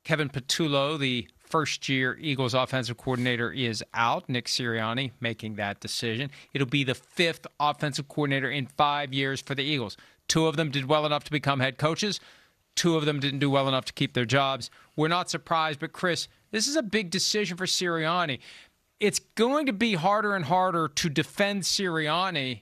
Kevin Patullo, the first-year Eagles offensive coordinator, is out. Nick Sirianni making that decision. It'll be the 5th offensive coordinator in 5 years for the Eagles. 2 of them did well enough to become head coaches. 2 of them didn't do well enough to keep their jobs. We're not surprised, but Chris, this is a big decision for Sirianni. It's going to be harder and harder to defend Sirianni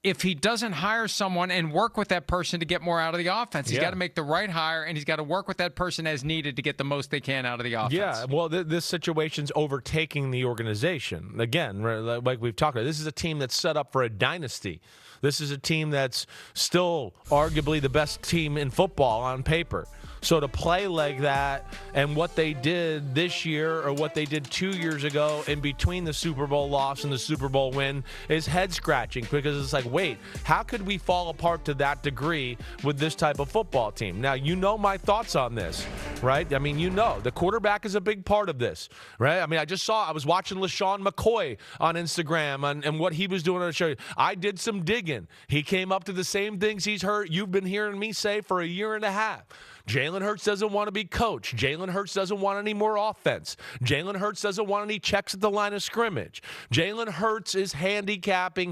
if he doesn't hire someone and work with that person to get more out of the offense. He's got to make the right hire, and he's got to work with that person as needed to get the most they can out of the offense. Yeah, well, this situation's overtaking the organization. Again, like we've talked about, this is a team that's set up for a dynasty. This is a team that's still arguably the best team in football on paper. So to play like that and what they did this year or what they did 2 years ago in between the Super Bowl loss and the Super Bowl win is head-scratching, because it's like, wait, how could we fall apart to that degree with this type of football team? Now, you know my thoughts on this, right? I mean, you know, the quarterback is a big part of this, right? I mean, I was watching LaShawn McCoy on Instagram and what he was doing on the show. I did some digging. He came up to the same things you've been hearing me say for a year and a half. Jalen Hurts doesn't want to be coached. Jalen Hurts doesn't want any more offense. Jalen Hurts doesn't want any checks at the line of scrimmage. Jalen Hurts is handcuffing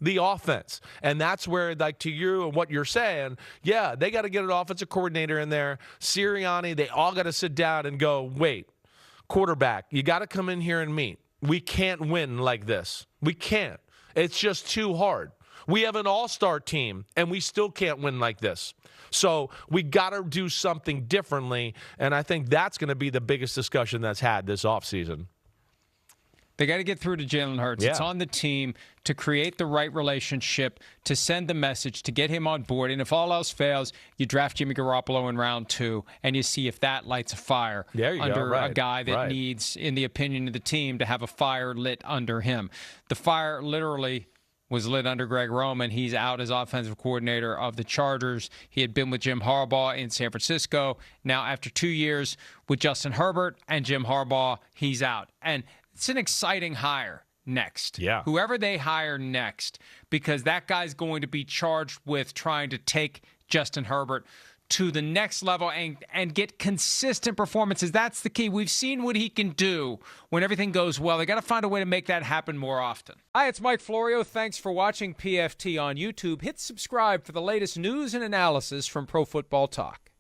the offense. And that's where, like, to you and what you're saying, yeah, they got to get an offensive coordinator in there. Sirianni, they all got to sit down and go, wait, quarterback, you got to come in here and meet. We can't win like this. We can't. It's just too hard. We have an all-star team, and we still can't win like this. So we got to do something differently, and I think that's going to be the biggest discussion that's had this offseason. They got to get through to Jalen Hurts. Yeah. It's on the team to create the right relationship, to send the message, to get him on board. And if all else fails, you draft Jimmy Garoppolo in round 2, and you see if that lights a fire under a guy that needs, in the opinion of the team, to have a fire lit under him. The fire literally was lit under Greg Roman. He's out as offensive coordinator of the Chargers. He had been with Jim Harbaugh in San Francisco. Now, after 2 years with Justin Herbert and Jim Harbaugh, he's out. And it's an exciting hire next. Yeah. Whoever they hire next, because that guy's going to be charged with trying to take Justin Herbert to the next level and get consistent performances. That's the key. We've seen what he can do when everything goes well. They got to find a way to make that happen more often. Hi, it's Mike Florio. Thanks for watching PFT on YouTube. Hit subscribe for the latest news and analysis from Pro Football Talk.